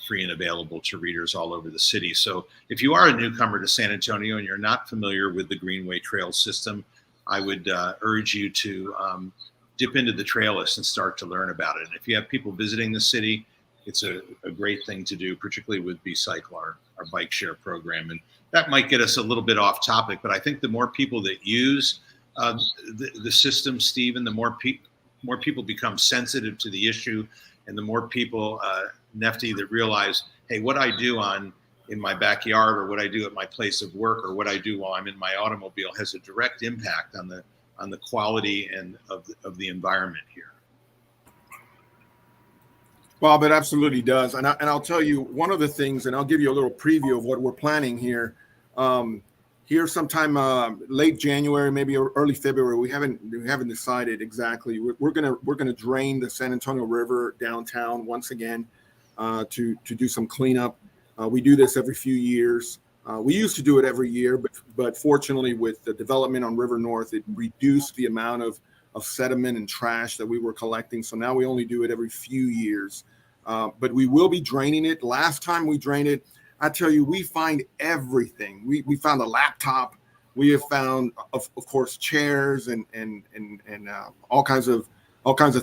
free and available to readers all over the city. So if you are a newcomer to San Antonio and you're not familiar with the Greenway Trail system, I would urge you to dip into the Trailist and start to learn about it. And if you have people visiting the city, it's a great thing to do, particularly with B-Cycle, our bike share program. And that might get us a little bit off topic, but I think the more people that use the system, Stephen, the more people become sensitive to the issue, and the more people, Nefi, that realize, hey, what I do in my backyard, or what I do at my place of work, or what I do while I'm in my automobile has a direct impact on the quality and of the environment here. Bob, it absolutely does. And I'll tell you one of the things, and I'll give you a little preview of what we're planning here. Here sometime late January, maybe early February. We haven't decided exactly. We're gonna drain the San Antonio River downtown once again to do some cleanup. We do this every few years. We used to do it every year, but fortunately, with the development on River North, it reduced the amount of sediment and trash that we were collecting. So now we only do it every few years. but we will be draining it. Last time we drained it, I tell you, we find everything. We found a laptop. We have found, of course, chairs and all kinds of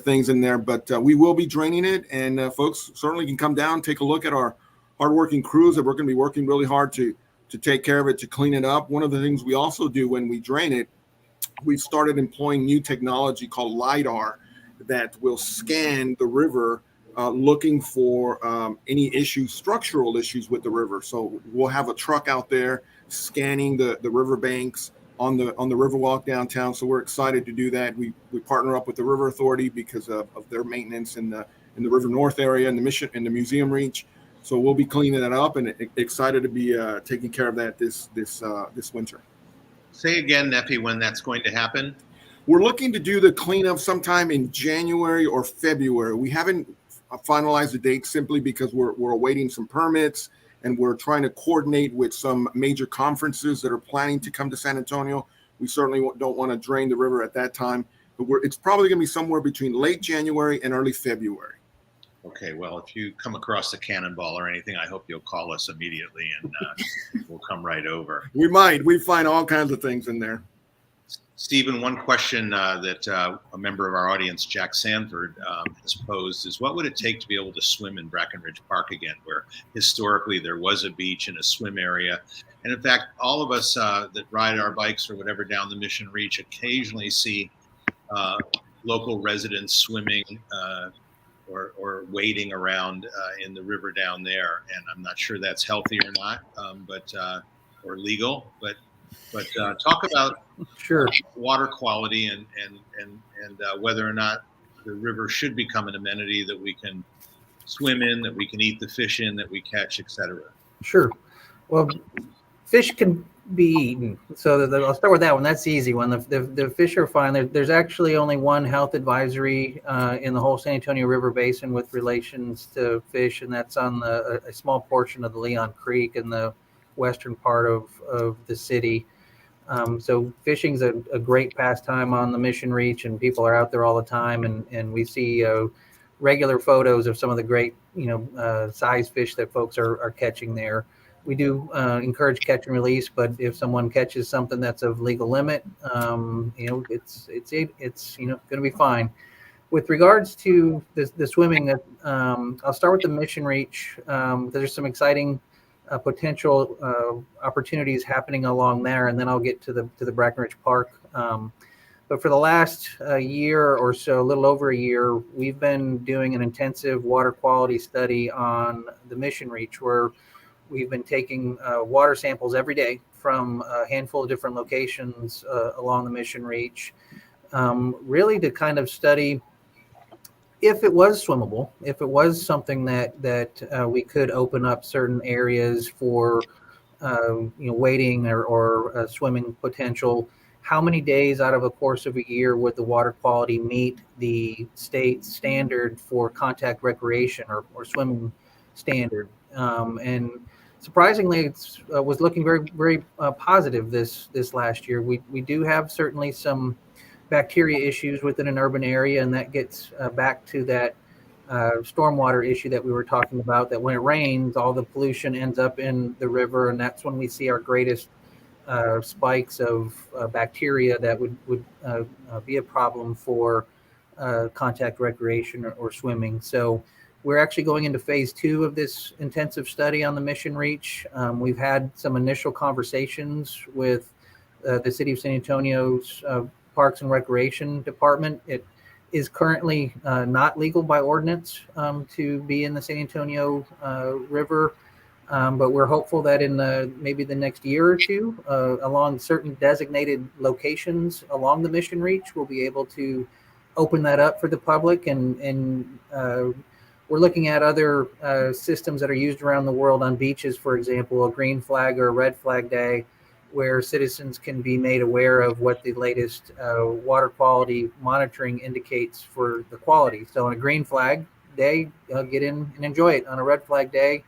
things in there. But we will be draining it, and folks certainly can come down, take a look at our hardworking crews that we're going to be working really hard to take care of it, to clean it up. One of the things we also do when we drain it, we've started employing new technology called LiDAR that will scan the river, looking for any issues, structural issues with the river. So we'll have a truck out there scanning the river banks on the Riverwalk downtown. So we're excited to do that. We partner up with the River Authority because of their maintenance in the River North area and the Museum Reach. So we'll be cleaning that up, and excited to be taking care of that this winter. Say again, Nefi, when that's going to happen? We're looking to do the cleanup sometime in January or February. We haven't finalized the date simply because we're awaiting some permits, and we're trying to coordinate with some major conferences that are planning to come to San Antonio. We certainly don't want to drain the river at that time, but it's probably going to be somewhere between late January and early February. Okay, well, if you come across a cannonball or anything, I hope you'll call us immediately, and we'll come right over. We might. We find all kinds of things in there. Stephen, one question that a member of our audience, Jack Sanford, has posed is, what would it take to be able to swim in Brackenridge Park again, where historically there was a beach and a swim area? And in fact, all of us that ride our bikes or whatever down the Mission Reach occasionally see local residents swimming or wading around in the river down there. And I'm not sure that's healthy or not, or legal, but talk about Sure. Water quality and whether or not the river should become an amenity that we can swim in, that we can eat the fish in, that we catch, etc. Sure. Well, fish can be eaten. So I'll start with that one. That's the easy one. The fish are fine. There's actually only one health advisory in the whole San Antonio River Basin with relations to fish, and that's on a small portion of the Leon Creek in the western part of the city. So fishing's a great pastime on the Mission Reach, and people are out there all the time, and we see regular photos of some of the great size fish that folks are catching there. We do encourage catch and release, but if someone catches something that's of legal limit, it's going to be fine. With regards to the swimming, I'll start with the Mission Reach. There's some exciting potential opportunities happening along there, and then I'll get to the Brackenridge Park. But for the last year or so, a little over a year, we've been doing an intensive water quality study on the Mission Reach, where we've been taking water samples every day from a handful of different locations along the Mission Reach, really to kind of study if it was swimmable, if it was something that we could open up certain areas for wading or swimming potential. How many days out of a course of a year would the water quality meet the state standard for contact recreation or swimming standard? And surprisingly, it was looking very, very positive this last year. We do have certainly some bacteria issues within an urban area, and that gets back to that stormwater issue that we were talking about, that when it rains, all the pollution ends up in the river, and that's when we see our greatest spikes of bacteria that would be a problem for contact recreation or swimming. So we're actually going into phase 2 of this intensive study on the Mission Reach. We've had some initial conversations with the City of San Antonio's Parks and Recreation Department. It is currently not legal by ordinance to be in the San Antonio River, but we're hopeful that in maybe the next year or two, along certain designated locations along the Mission Reach, we'll be able to open that up for the public. And we're looking at other systems that are used around the world on beaches, for example, a green flag or a red flag day, where citizens can be made aware of what the latest water quality monitoring indicates for the quality. So on a green flag day, get in and enjoy it. On a red flag day,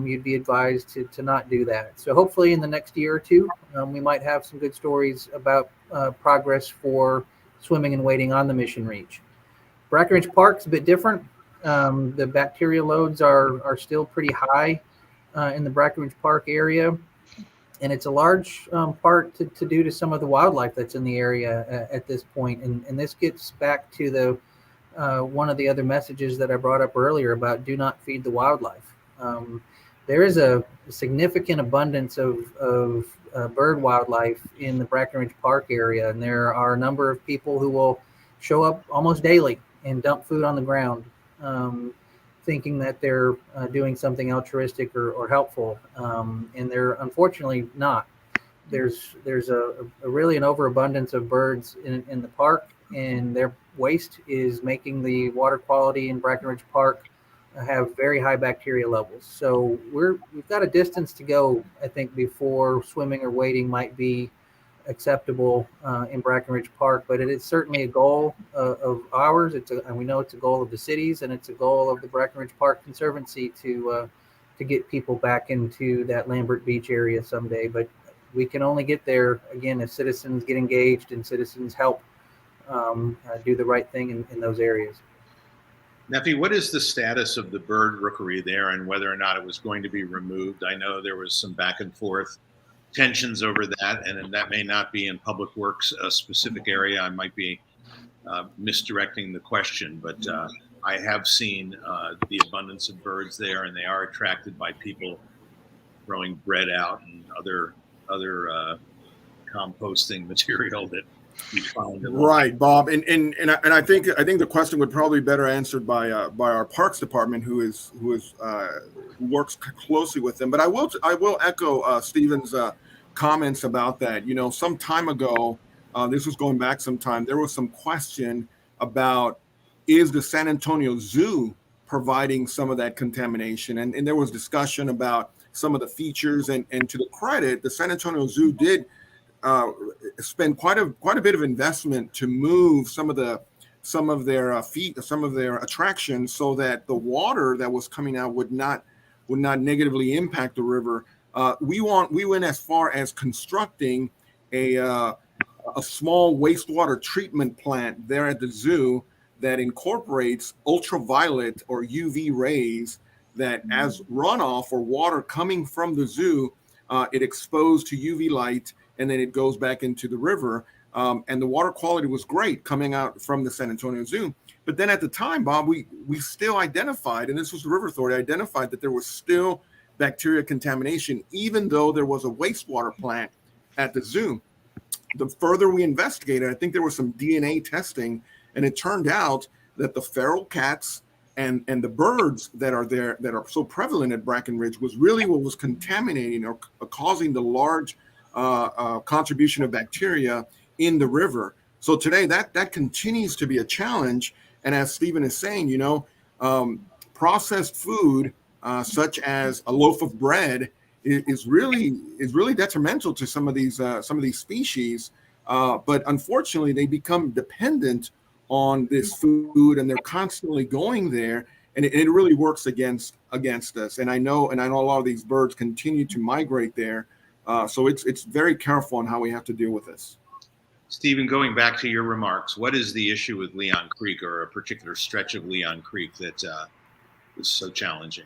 you'd be advised to not do that. So hopefully in the next year or two, we might have some good stories about progress for swimming and wading on the Mission Reach. Brackenridge Park's a bit different. The bacteria loads are still pretty high in the Brackenridge Park area. And it's a large part to due to some of the wildlife that's in the area at this point. And this gets back to the one of the other messages that I brought up earlier about do not feed the wildlife. There is a significant abundance of bird wildlife in the Brackenridge Park area, and there are a number of people who will show up almost daily and dump food on the ground, thinking that they're doing something altruistic or helpful, and they're unfortunately not. There's a really an overabundance of birds in the park, and their waste is making the water quality in Brackenridge Park have very high bacteria levels. So we've got a distance to go, I think, before swimming or wading might be acceptable in Brackenridge Park, but it is certainly a goal of ours. And we know it's a goal of the cities, and it's a goal of the Brackenridge Park Conservancy to get people back into that Lambert Beach area someday. But we can only get there again if citizens get engaged and citizens help do the right thing in those areas. Nefi, what is the status of the bird rookery there and whether or not it was going to be removed? I know there was some back and forth tensions over that, and that may not be in Public Works, a specific area. I might be misdirecting the question, but I have seen the abundance of birds there, and they are attracted by people throwing bread out and other composting material that we find. Right, Bob, and I think the question would probably be better answered by our Parks Department, who works closely with them. But I will echo Stephen's comments about that. You know, some time ago, this was going back some time, there was some question about, is the San Antonio Zoo providing some of that contamination? And there was discussion about some of the features, and to the credit, the San Antonio Zoo did spend quite a bit of investment to move some of their attractions so that the water that was coming out would not negatively impact the river. We went as far as constructing a small wastewater treatment plant there at the zoo that incorporates ultraviolet or UV rays that, as runoff or water coming from the zoo, it exposed to UV light, and then it goes back into the river. And the water quality was great coming out from the San Antonio Zoo. But then at the time, Bob, we still identified, and this was the River Authority, identified that there was still bacteria contamination, even though there was a wastewater plant at the zoo. The further we investigated, I think there was some DNA testing, and it turned out that the feral cats and the birds that are there that are so prevalent at Brackenridge was really what was contaminating or causing the large contribution of bacteria in the river. So today that continues to be a challenge. And as Stephen is saying, you know, processed food such as a loaf of bread is really detrimental to some of these species. But unfortunately, they become dependent on this food, and they're constantly going there, and it really works against us. And I know a lot of these birds continue to migrate there. So it's very careful on how we have to deal with this. Stephen, going back to your remarks, what is the issue with Leon Creek, or a particular stretch of Leon Creek that is so challenging?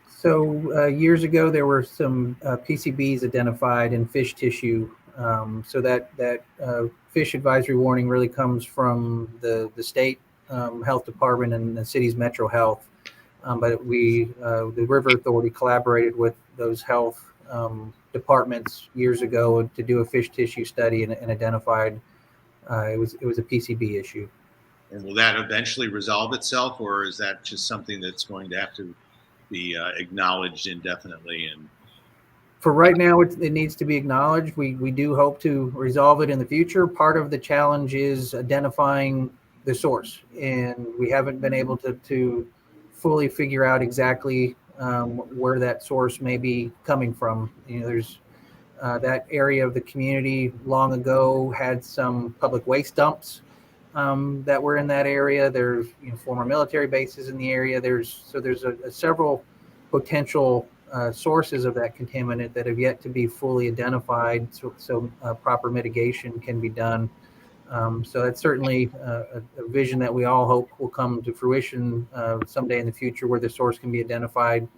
So years ago, there were some PCBs identified in fish tissue. So that fish advisory warning really comes from the state health department and the city's Metro Health. But the River Authority collaborated with those health departments years ago to do a fish tissue study and identified it was a PCB issue. And will that eventually resolve itself, or is that just something that's going to have to be acknowledged indefinitely? And for right now, it needs to be acknowledged. We do hope to resolve it in the future. Part of the challenge is identifying the source, and we haven't been able to fully figure out exactly where that source may be coming from. You know, there's that area of the community long ago had some public waste dumps that were in that area. There's former military bases in the area. There's several potential sources of that contaminant that have yet to be fully identified, so proper mitigation can be done. So that's certainly a vision that we all hope will come to fruition someday in the future, where the source can be identified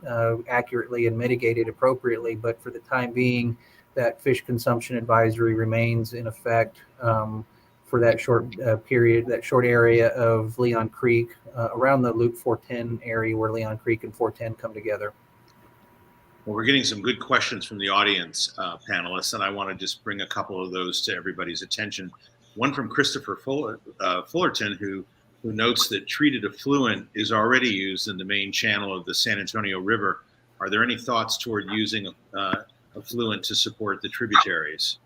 accurately and mitigated appropriately. But for the time being, that fish consumption advisory remains in effect for that short period, that short area of Leon Creek, around the Loop 410 area where Leon Creek and 410 come together. Well, we're getting some good questions from the audience, panelists, and I want to just bring a couple of those to everybody's attention. One from Christopher Fullerton, who notes that treated effluent is already used in the main channel of the San Antonio River. Are there any thoughts toward using effluent to support the tributaries?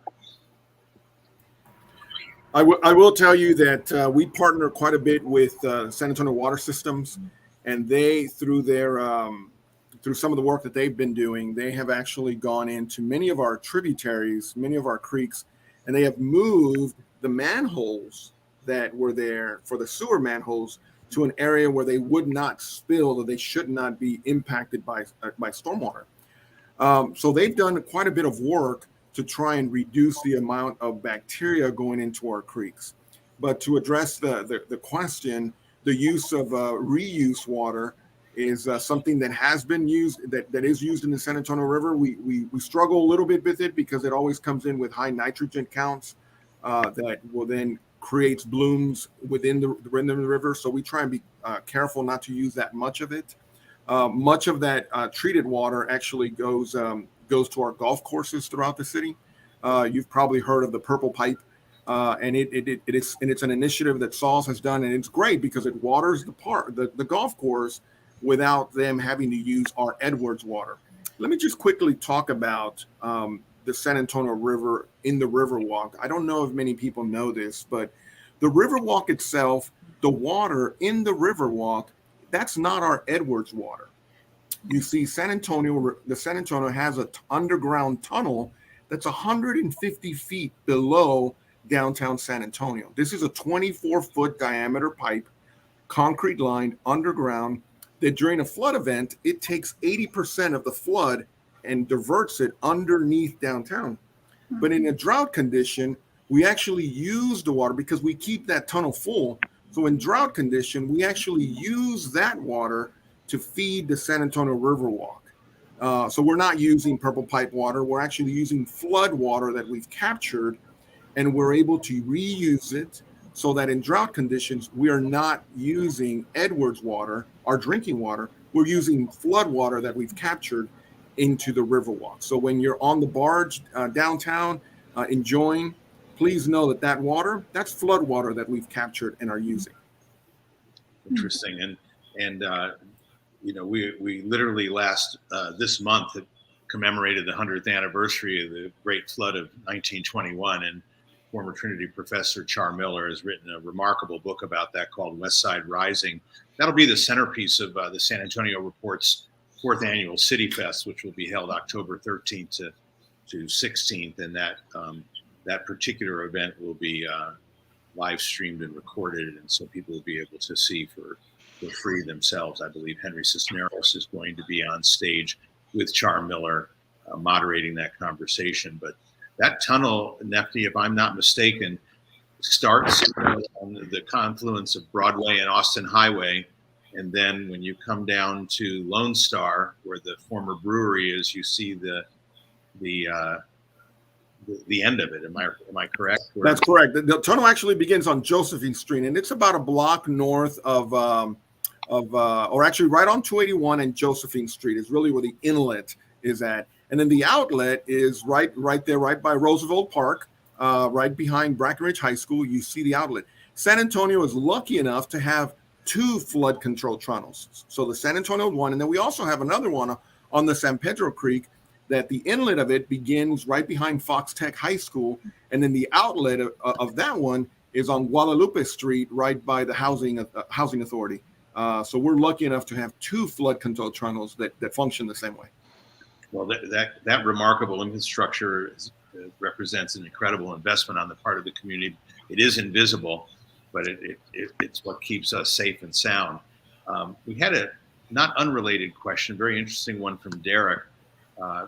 I will tell you that we partner quite a bit with San Antonio Water Systems, and they, through some of the work that they've been doing, they have actually gone into many of our tributaries, many of our creeks, and they have moved the manholes that were there for the sewer manholes to an area where they would not spill, or they should not be impacted by stormwater. So they've done quite a bit of work to try and reduce the amount of bacteria going into our creeks. But to address the question, the use of reuse water is something that has been used, that is used in the San Antonio River. We struggle a little bit with it because it always comes in with high nitrogen counts that will then creates blooms within the river. So we try and be careful not to use that much of it. Much of that treated water actually goes to our golf courses throughout the city. You've probably heard of the Purple Pipe, and it's an initiative that Sauls has done, and it's great because it waters the golf course without them having to use our Edwards water. Let me just quickly talk about the San Antonio River in the Riverwalk. I don't know if many people know this, but the Riverwalk itself, the water in the Riverwalk, that's not our Edwards water. You see, the San Antonio has an underground tunnel that's 150 feet below downtown San Antonio. This is a 24-foot diameter pipe, concrete lined underground, that during a flood event, it takes 80% of the flood and diverts it underneath downtown. But in a drought condition, we actually use the water because we keep that tunnel full. So in drought condition, we actually use that water to feed the San Antonio Riverwalk. So we're not using Purple Pipe water. We're actually using flood water that we've captured, and we're able to reuse it so that in drought conditions, we are not using Edwards water, our drinking water. We're using flood water that we've captured into the Riverwalk. So when you're on the barge downtown enjoying, please know that water, that's flood water that we've captured and are using. Interesting. And you know, we literally this month have commemorated the 100th anniversary of the Great Flood of 1921, and former Trinity professor Char Miller has written a remarkable book about that called West Side Rising. That'll be the centerpiece of the San Antonio Report's 4th annual City Fest, which will be held October 13th to 16th, and that particular event will be live streamed and recorded, and so people will be able to see for free themselves. I believe Henry Cisneros is going to be on stage with Char Miller moderating that conversation. But that tunnel, Nefi, if I'm not mistaken, starts on the confluence of Broadway and Austin Highway, and then when you come down to Lone Star, where the former brewery is, you see the end of it. Am I correct? That's correct. The tunnel actually begins on Josephine Street, and it's about a block north or actually right on 281 and Josephine Street is really where the inlet is at. And then the outlet is right there, right by Roosevelt Park, right behind Brackenridge High School. You see the outlet. San Antonio is lucky enough to have 2 flood control tunnels. So the San Antonio one, and then we also have another one on the San Pedro Creek that the inlet of it begins right behind Fox Tech High School. And then the outlet of that one is on Guadalupe Street, right by the housing authority. So we're lucky enough to have 2 flood control tunnels that function the same way. Well, that remarkable infrastructure represents an incredible investment on the part of the community. It is invisible, but it's what keeps us safe and sound. We had a not unrelated question, very interesting one from Derek.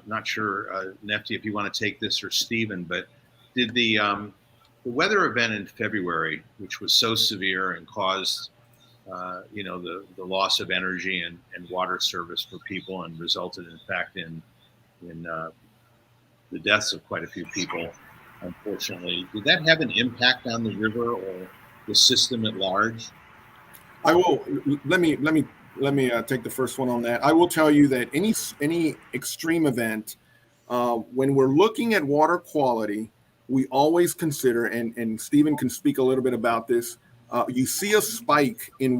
Not sure, Nefi, if you want to take this, or Stephen, but did the the weather event in February, which was so severe and caused the loss of energy and water service for people, and resulted, in fact, in the deaths of quite a few people, unfortunately. Did that have an impact on the river or the system at large? I will let me take the first one on that. I will tell you that any extreme event, when we're looking at water quality, we always consider, and Stephen can speak a little bit about this. You see a spike in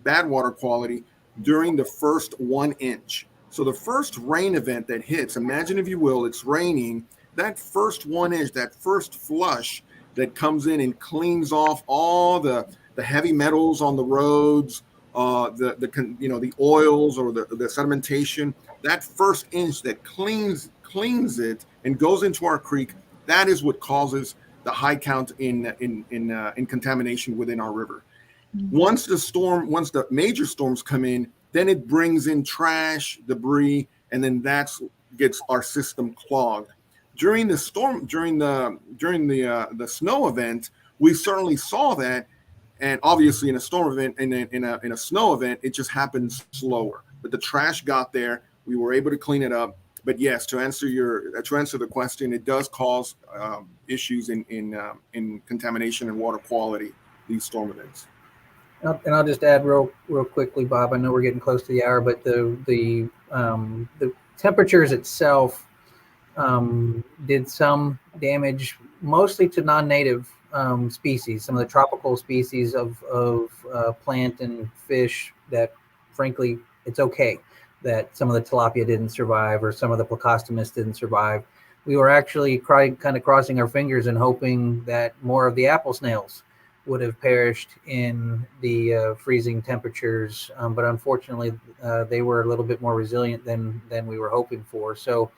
bad water quality during the first 1 inch. So the first rain event that hits, imagine if you will, it's raining. That first 1 inch, that first flush that comes in and cleans off all the heavy metals on the roads, the oils or the sedimentation. That first inch that cleans it and goes into our creek, that is what causes the high count in contamination within our river. Once the major storms come in, then it brings in trash, debris, and then gets our system clogged. During the snow event, we certainly saw that, and obviously in a storm event and in a snow event, it just happens slower. But the trash got there, we were able to clean it up. But yes, to answer the question, it does cause issues in contamination and water quality, these storm events. And I'll just add real quickly, Bob. I know we're getting close to the hour, but the temperatures itself did some damage, mostly to non-native species, some of the tropical species of plant and fish that, frankly, it's okay that some of the tilapia didn't survive or some of the plecostomus didn't survive. We were actually kind of crossing our fingers and hoping that more of the apple snails would have perished in the freezing temperatures, but unfortunately they were a little bit more resilient than we were hoping for. So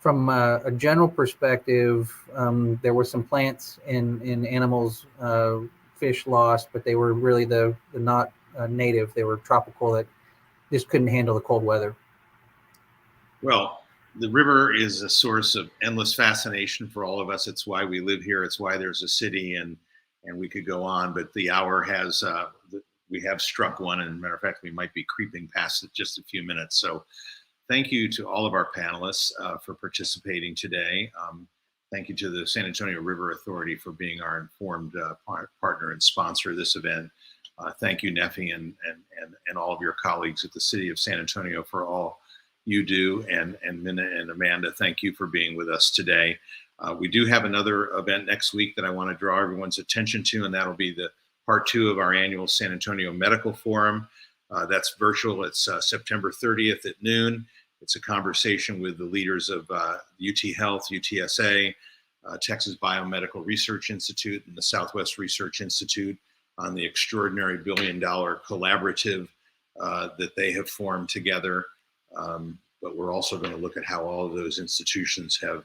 from a general perspective, there were some plants and animals, fish lost, but they were really the not native. They were tropical that just couldn't handle the cold weather. Well, the river is a source of endless fascination for all of us. It's why we live here. It's why there's a city, and we could go on, but the hour has, we have struck one, and matter of fact, we might be creeping past it just a few minutes. So thank you to all of our panelists for participating today. Thank you to the San Antonio River Authority for being our informed partner and sponsor of this event. Thank you, Nefi, and all of your colleagues at the City of San Antonio for all you do, and Minna and Amanda, thank you for being with us today. We do have another event next week that I want to draw everyone's attention to, and that'll be the part 2 of our annual San Antonio Medical Forum. That's virtual. It's September 30th at noon. It's a conversation with the leaders of UT Health, UTSA, Texas Biomedical Research Institute, and the Southwest Research Institute on the extraordinary $1 billion collaborative that they have formed together. But we're also going to look at how all of those institutions have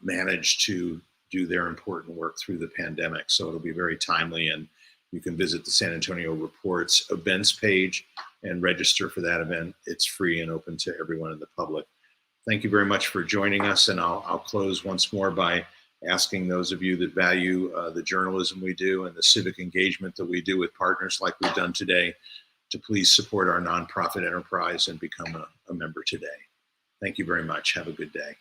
managed to do their important work through the pandemic. So it'll be very timely, and you can visit the San Antonio Reports events page and register for that event. It's free and open to everyone in the public. Thank you very much for joining us, and I'll close once more by asking those of you that value the journalism we do and the civic engagement that we do with partners like we've done today to please support our nonprofit enterprise and become a member today. Thank you very much. Have a good day.